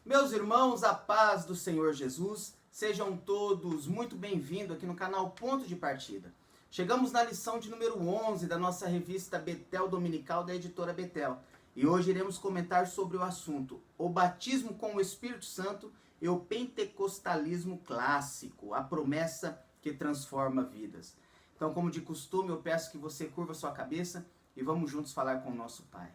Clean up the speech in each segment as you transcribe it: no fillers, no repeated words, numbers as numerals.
Meus irmãos, a paz do Senhor Jesus, sejam todos muito bem-vindos aqui no canal Ponto de Partida. Chegamos na lição de número 11 da nossa revista Betel Dominical da editora Betel. E hoje iremos comentar sobre o assunto, o batismo com o Espírito Santo e o pentecostalismo clássico, a promessa que transforma vidas. Então, como de costume, eu peço que você curva sua cabeça e vamos juntos falar com o nosso Pai.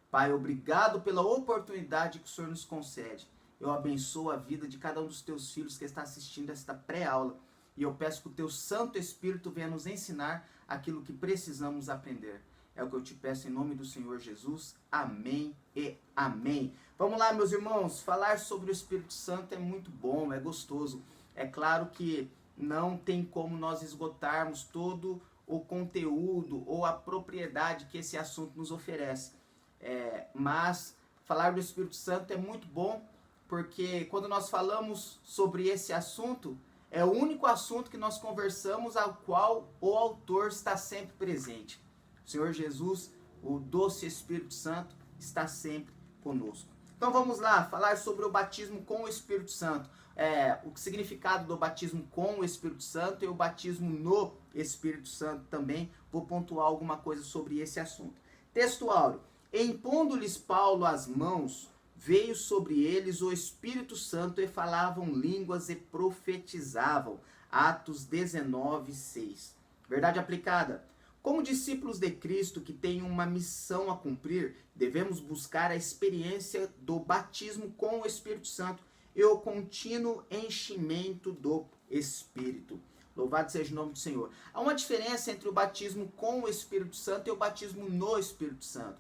Pai, obrigado pela oportunidade que o Senhor nos concede. Eu abençoo a vida de cada um dos teus filhos que está assistindo esta pré-aula. E eu peço que o teu Santo Espírito venha nos ensinar aquilo que precisamos aprender. É o que eu te peço em nome do Senhor Jesus. Amém e amém. Vamos lá, meus irmãos. Falar sobre o Espírito Santo é muito bom, é gostoso. É claro que não tem como nós esgotarmos todo o conteúdo ou a propriedade que esse assunto nos oferece. Mas falar do Espírito Santo é muito bom, porque quando nós falamos sobre esse assunto, é o único assunto que nós conversamos ao qual o autor está sempre presente. O Senhor Jesus, o doce Espírito Santo, está sempre conosco. Então vamos lá, falar sobre o batismo com o Espírito Santo. O significado do batismo com o Espírito Santo e o batismo no Espírito Santo também. Vou pontuar alguma coisa sobre esse assunto. Texto áureo. Impondo-lhes Paulo as mãos, veio sobre eles o Espírito Santo e falavam línguas e profetizavam. Atos 19, 6. Verdade aplicada. Como discípulos de Cristo que têm uma missão a cumprir, devemos buscar a experiência do batismo com o Espírito Santo e o contínuo enchimento do Espírito. Louvado seja o nome do Senhor. Há uma diferença entre o batismo com o Espírito Santo e o batismo no Espírito Santo.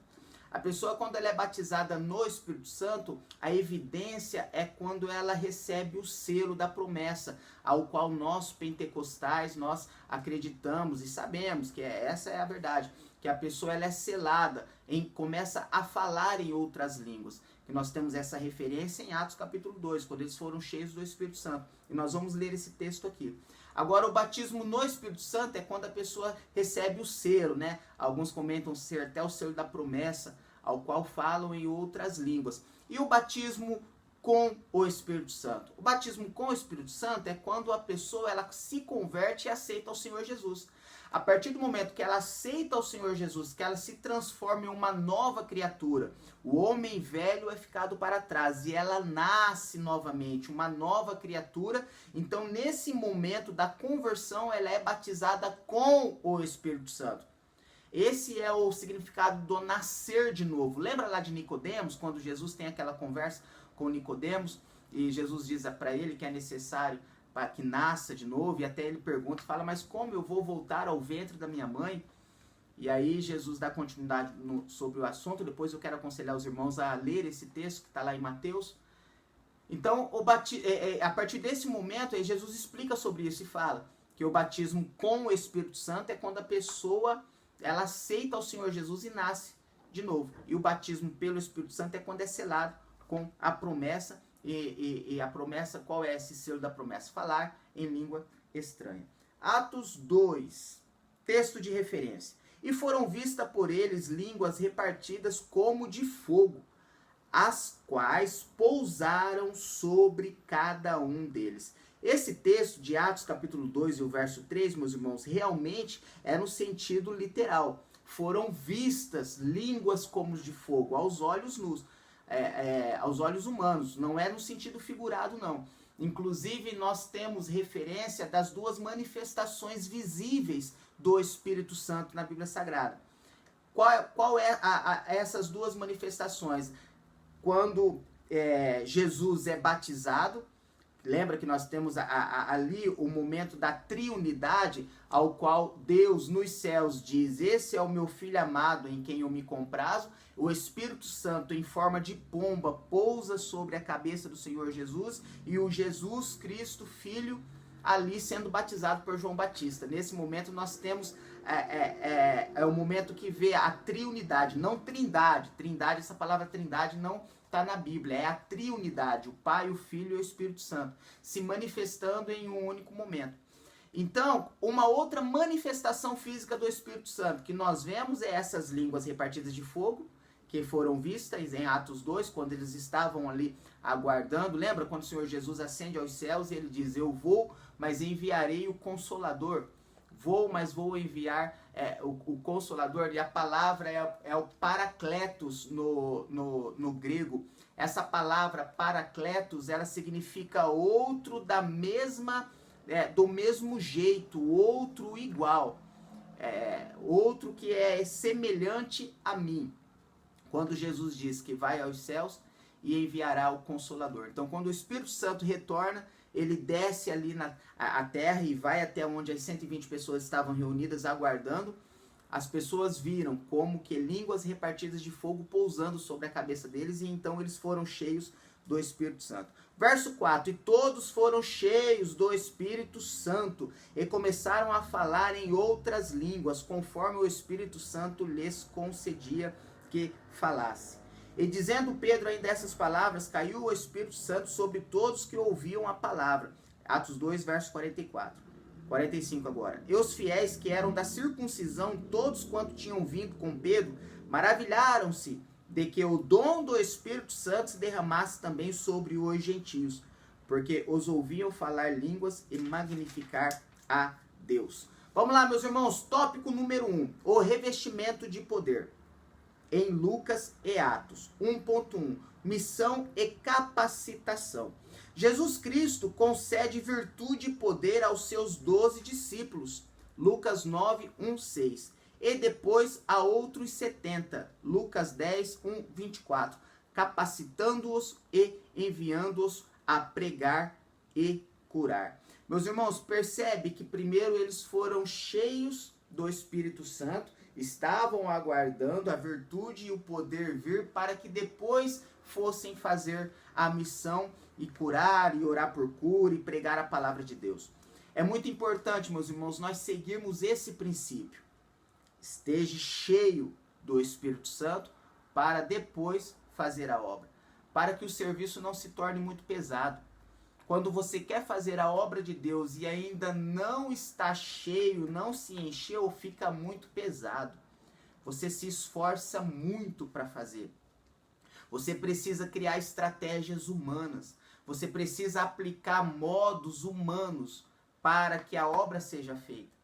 A pessoa, quando ela é batizada no Espírito Santo, a evidência é quando ela recebe o selo da promessa, ao qual nós, pentecostais, nós acreditamos e sabemos que essa é a verdade, que a pessoa ela é selada, começa a falar em outras línguas. E nós temos essa referência em Atos capítulo 2, quando eles foram cheios do Espírito Santo. E nós vamos ler esse texto aqui. Agora, o batismo no Espírito Santo é quando a pessoa recebe o selo, né? Alguns comentam ser até o selo da promessa, ao qual falam em outras línguas. E o batismo com o Espírito Santo? O batismo com o Espírito Santo é quando a pessoa ela se converte e aceita o Senhor Jesus. A partir do momento que ela aceita o Senhor Jesus, que ela se transforma em uma nova criatura, o homem velho é ficado para trás e ela nasce novamente, uma nova criatura. Então, nesse momento da conversão, ela é batizada com o Espírito Santo. Esse é o significado do nascer de novo. Lembra lá de Nicodemos, quando Jesus tem aquela conversa com Nicodemos e Jesus diz para ele que é necessário para que nasça de novo, e até ele pergunta, fala, mas como eu vou voltar ao ventre da minha mãe? E aí Jesus dá continuidade sobre o assunto. Depois eu quero aconselhar os irmãos a ler esse texto que está lá em Mateus. Então, a partir desse momento, aí Jesus explica sobre isso e fala que o batismo com o Espírito Santo é quando a pessoa ela aceita o Senhor Jesus e nasce de novo. E o batismo pelo Espírito Santo é quando é selado com a promessa. E a promessa, qual é esse selo da promessa? Falar em língua estranha. Atos 2, texto de referência. E foram vistas por eles línguas repartidas como de fogo, as quais pousaram sobre cada um deles. Esse texto de Atos capítulo 2 e o verso 3, meus irmãos, realmente é no sentido literal. Foram vistas línguas como de fogo aos olhos nus. Aos olhos humanos, não é no sentido figurado, não. Inclusive, nós temos referência das duas manifestações visíveis do Espírito Santo na Bíblia Sagrada. Qual é essas duas manifestações? Quando Jesus é batizado, lembra que nós temos ali o momento da triunidade, ao qual Deus nos céus diz, esse é o meu filho amado em quem eu me comprazo. O Espírito Santo em forma de pomba pousa sobre a cabeça do Senhor Jesus e o Jesus Cristo, Filho, ali sendo batizado por João Batista. Nesse momento nós temos o momento que vê a triunidade, não trindade. Trindade, essa palavra trindade não está na Bíblia, é a triunidade, o Pai, o Filho e o Espírito Santo, se manifestando em um único momento. Então, uma outra manifestação física do Espírito Santo que nós vemos é essas línguas repartidas de fogo, que foram vistas em Atos 2, quando eles estavam ali aguardando. Lembra quando o Senhor Jesus ascende aos céus e ele diz: eu vou, mas enviarei o Consolador. Vou, mas vou enviar o Consolador. E a palavra é o Paracletos no grego. Essa palavra Paracletos, ela significa outro do mesmo jeito, outro igual. Outro que é semelhante a mim. Quando Jesus diz que vai aos céus e enviará o Consolador. Então, quando o Espírito Santo retorna, ele desce ali na terra e vai até onde as 120 pessoas estavam reunidas aguardando. As pessoas viram como que línguas repartidas de fogo pousando sobre a cabeça deles, e então eles foram cheios do Espírito Santo. Verso 4: e todos foram cheios do Espírito Santo e começaram a falar em outras línguas, conforme o Espírito Santo lhes concedia que falasse. E dizendo Pedro ainda essas palavras, caiu o Espírito Santo sobre todos que ouviam a palavra. Atos 2, verso 45 agora. E os fiéis que eram da circuncisão, todos quanto tinham vindo com Pedro, maravilharam-se de que o dom do Espírito Santo se derramasse também sobre os gentios, porque os ouviam falar línguas e magnificar a Deus. Vamos lá, meus irmãos, tópico número 1, o revestimento de poder. Em Lucas e Atos 1.1, missão e capacitação. Jesus Cristo concede virtude e poder aos seus 12 discípulos. Lucas 9, 1, 6. E depois a outros 70. Lucas 10, 1, 24. Capacitando-os e enviando-os a pregar e curar. Meus irmãos, percebe que primeiro eles foram cheios do Espírito Santo, estavam aguardando a virtude e o poder vir para que depois fossem fazer a missão e curar e orar por cura e pregar a palavra de Deus. É muito importante, meus irmãos, nós seguirmos esse princípio. Esteja cheio do Espírito Santo para depois fazer a obra, para que o serviço não se torne muito pesado. Quando você quer fazer a obra de Deus e ainda não está cheio, não se encheu, fica muito pesado. Você se esforça muito para fazer. Você precisa criar estratégias humanas. Você precisa aplicar modos humanos para que a obra seja feita.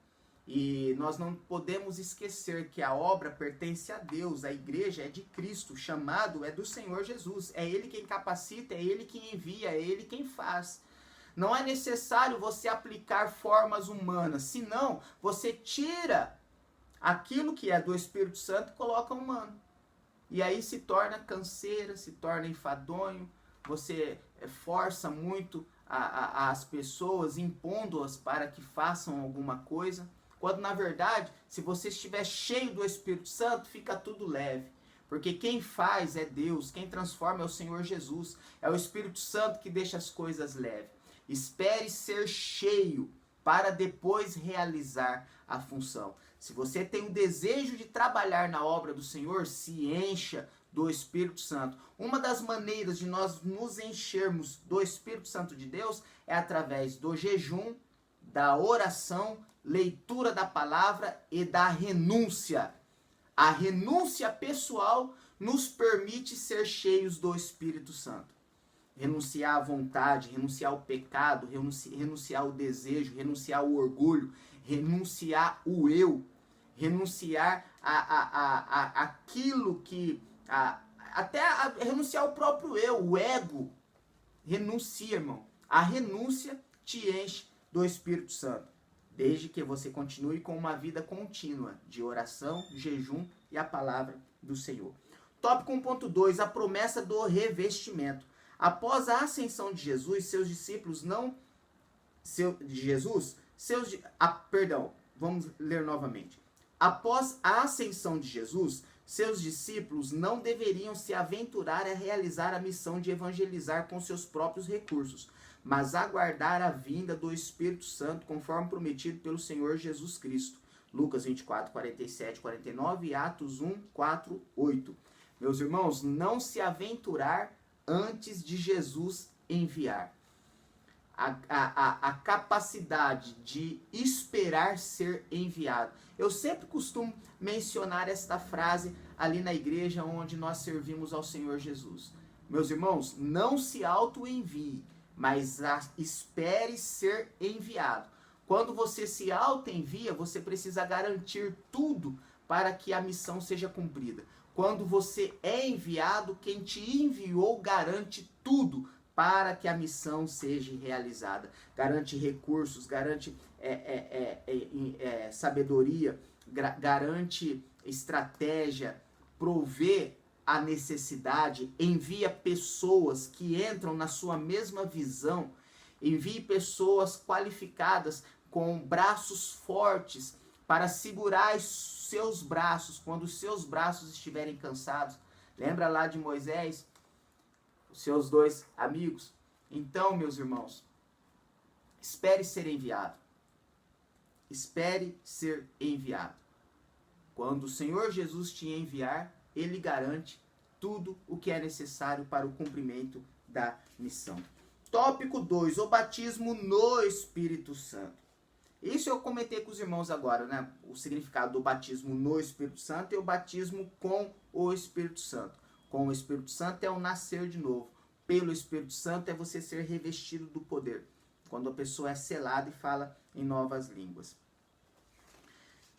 E nós não podemos esquecer que a obra pertence a Deus, a igreja é de Cristo, o chamado é do Senhor Jesus. É Ele quem capacita, é Ele quem envia, é Ele quem faz. Não é necessário você aplicar formas humanas, senão você tira aquilo que é do Espírito Santo e coloca humano. E aí se torna canseira, se torna enfadonho, você força muito as pessoas, impondo-as para que façam alguma coisa. Quando na verdade, se você estiver cheio do Espírito Santo, fica tudo leve. Porque quem faz é Deus, quem transforma é o Senhor Jesus. É o Espírito Santo que deixa as coisas leves. Espere ser cheio para depois realizar a função. Se você tem o desejo de trabalhar na obra do Senhor, se encha do Espírito Santo. Uma das maneiras de nós nos enchermos do Espírito Santo de Deus é através do jejum, da oração, leitura da palavra e da renúncia. A renúncia pessoal nos permite ser cheios do Espírito Santo. Renunciar à vontade, renunciar ao pecado, renunciar ao desejo, renunciar ao orgulho, renunciar o eu, renunciar aquilo que... renunciar ao próprio eu, o ego. Renuncia, irmão. A renúncia te enche do Espírito Santo, desde que você continue com uma vida contínua de oração, jejum e a palavra do Senhor. Tópico 1.2, a promessa do revestimento. Após a ascensão de Jesus, seus discípulos vamos ler novamente. Após a ascensão de Jesus, seus discípulos não deveriam se aventurar a realizar a missão de evangelizar com seus próprios recursos, mas aguardar a vinda do Espírito Santo, conforme prometido pelo Senhor Jesus Cristo. Lucas 24, 47, 49 e Atos 1, 4, 8. Meus irmãos, não se aventurar antes de Jesus enviar. A capacidade de esperar ser enviado. Eu sempre costumo mencionar esta frase ali na igreja onde nós servimos ao Senhor Jesus. Meus irmãos, não se auto-envie, mas espere ser enviado. Quando você se auto-envia, você precisa garantir tudo para que a missão seja cumprida. Quando você é enviado, quem te enviou garante tudo para que a missão seja realizada. Garante recursos, garante sabedoria, garante estratégia, provê a necessidade, envia pessoas que entram na sua mesma visão, envie pessoas qualificadas com braços fortes para segurar os seus braços quando os seus braços estiverem cansados. Lembra lá de Moisés, os seus 2 amigos? Então, meus irmãos, espere ser enviado. Espere ser enviado. Quando o Senhor Jesus te enviar, Ele garante tudo o que é necessário para o cumprimento da missão. Tópico 2, o batismo no Espírito Santo. Isso eu comentei com os irmãos agora, né? O significado do batismo no Espírito Santo e o batismo com o Espírito Santo. Com o Espírito Santo é o nascer de novo. Pelo Espírito Santo é você ser revestido do poder. Quando a pessoa é selada e fala em novas línguas.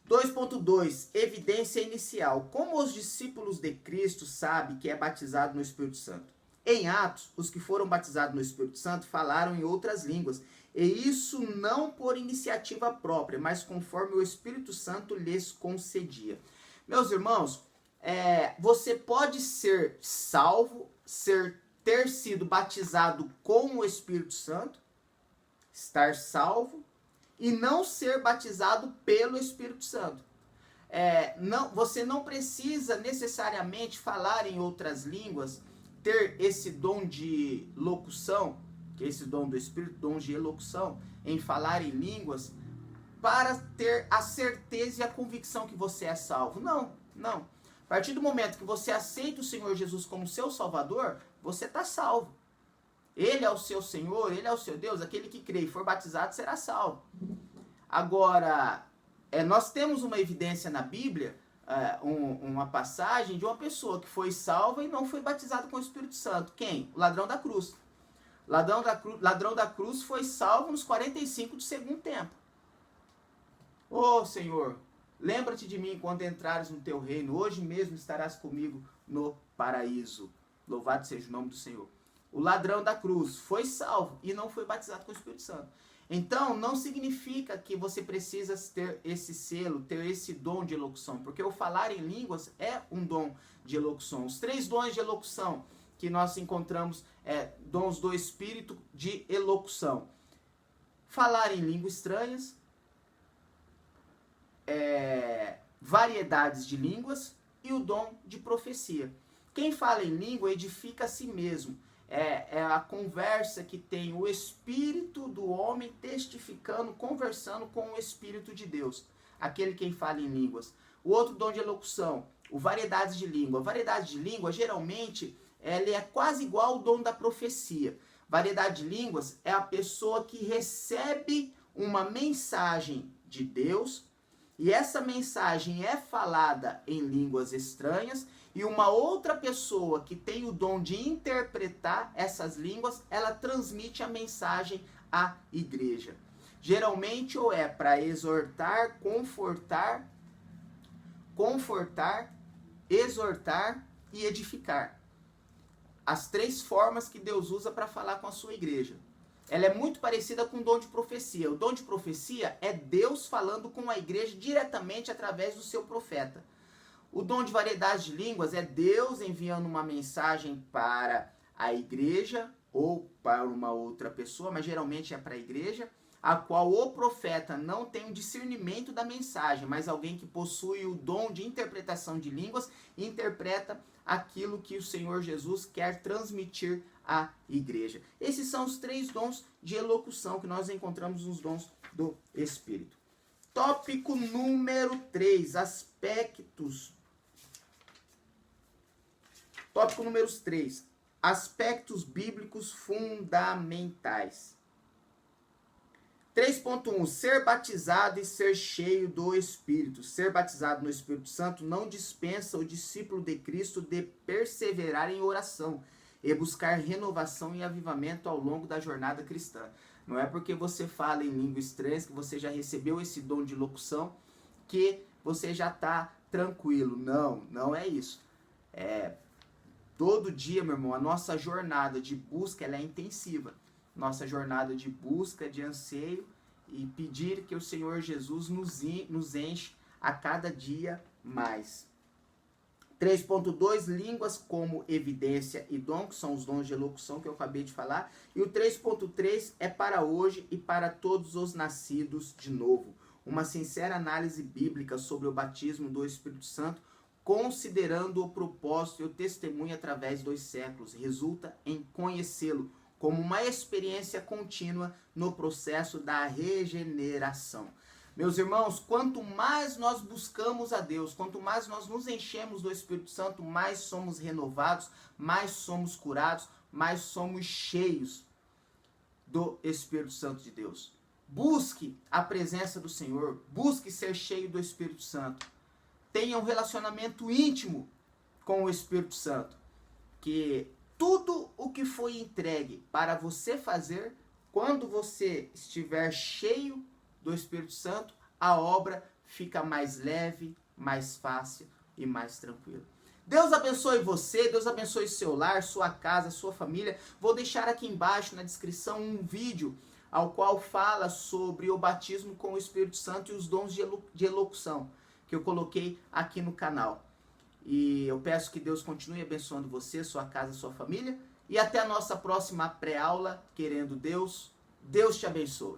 2.2, evidência inicial. Como os discípulos de Cristo sabem que é batizado no Espírito Santo? Em Atos, os que foram batizados no Espírito Santo falaram em outras línguas, e isso não por iniciativa própria, mas conforme o Espírito Santo lhes concedia. Meus irmãos, você pode ser salvo, ter sido batizado com o Espírito Santo, estar salvo, e não ser batizado pelo Espírito Santo. Você não precisa necessariamente falar em outras línguas, ter esse dom de locução, que é esse dom do Espírito, dom de elocução, em falar em línguas, para ter a certeza e a convicção que você é salvo. Não. A partir do momento que você aceita o Senhor Jesus como seu Salvador, você está salvo. Ele é o seu Senhor, Ele é o seu Deus, aquele que crê e for batizado será salvo. Agora, nós temos uma evidência na Bíblia, uma passagem de uma pessoa que foi salva e não foi batizada com o Espírito Santo. Quem? O ladrão da cruz. Ladrão da cruz foi salvo nos 45 do segundo tempo. Ô Senhor, lembra-te de mim quando entrares no teu reino, hoje mesmo estarás comigo no paraíso. Louvado seja o nome do Senhor. O ladrão da cruz foi salvo e não foi batizado com o Espírito Santo. Então, não significa que você precisa ter esse selo, ter esse dom de elocução, porque o falar em línguas é um dom de elocução. Os 3 dons de elocução que nós encontramos, dons do Espírito de elocução. Falar em línguas estranhas, variedades de línguas e o dom de profecia. Quem fala em língua edifica a si mesmo. É a conversa que tem o Espírito do homem testificando, conversando com o Espírito de Deus. Aquele quem fala em línguas. O outro dom de elocução, o variedades de língua. Variedade de língua, geralmente, ele é quase igual ao dom da profecia. Variedade de línguas é a pessoa que recebe uma mensagem de Deus e essa mensagem é falada em línguas estranhas e uma outra pessoa que tem o dom de interpretar essas línguas, ela transmite a mensagem à igreja. Geralmente ou é para exortar, confortar, exortar e edificar. As 3 formas que Deus usa para falar com a sua igreja. Ela é muito parecida com o dom de profecia. O dom de profecia é Deus falando com a igreja diretamente através do seu profeta. O dom de variedade de línguas é Deus enviando uma mensagem para a igreja ou para uma outra pessoa, mas geralmente é para a igreja, a qual o profeta não tem um discernimento da mensagem, mas alguém que possui o dom de interpretação de línguas interpreta aquilo que o Senhor Jesus quer transmitir à igreja. Esses são os 3 dons de elocução que nós encontramos nos dons do Espírito. Tópico número 3, aspectos. Tópico número 3, aspectos bíblicos fundamentais. 3.1, ser batizado e ser cheio do Espírito. Ser batizado no Espírito Santo não dispensa o discípulo de Cristo de perseverar em oração e buscar renovação e avivamento ao longo da jornada cristã. Não é porque você fala em língua estranha, que você já recebeu esse dom de locução, que você já está tranquilo. Não, não é isso. Todo dia, meu irmão, a nossa jornada de busca ela é intensiva. Nossa jornada de busca, de anseio e pedir que o Senhor Jesus nos enche a cada dia mais. 3.2, línguas como evidência e dom, que são os dons de elocução que eu acabei de falar. E o 3.3 é para hoje e para todos os nascidos de novo. Uma sincera análise bíblica sobre o batismo do Espírito Santo, considerando o propósito e o testemunho através dos séculos, resulta em conhecê-lo como uma experiência contínua no processo da regeneração. Meus irmãos, quanto mais nós buscamos a Deus, quanto mais nós nos enchemos do Espírito Santo, mais somos renovados, mais somos curados, mais somos cheios do Espírito Santo de Deus. Busque a presença do Senhor, busque ser cheio do Espírito Santo. Tenha um relacionamento íntimo com o Espírito Santo, que tudo o que foi entregue para você fazer, quando você estiver cheio do Espírito Santo, a obra fica mais leve, mais fácil e mais tranquila. Deus abençoe você, Deus abençoe seu lar, sua casa, sua família. Vou deixar aqui embaixo na descrição um vídeo ao qual fala sobre o batismo com o Espírito Santo e os dons de elocução, que eu coloquei aqui no canal. E eu peço que Deus continue abençoando você, sua casa, sua família. E até a nossa próxima pré-aula, querendo Deus. Deus te abençoe.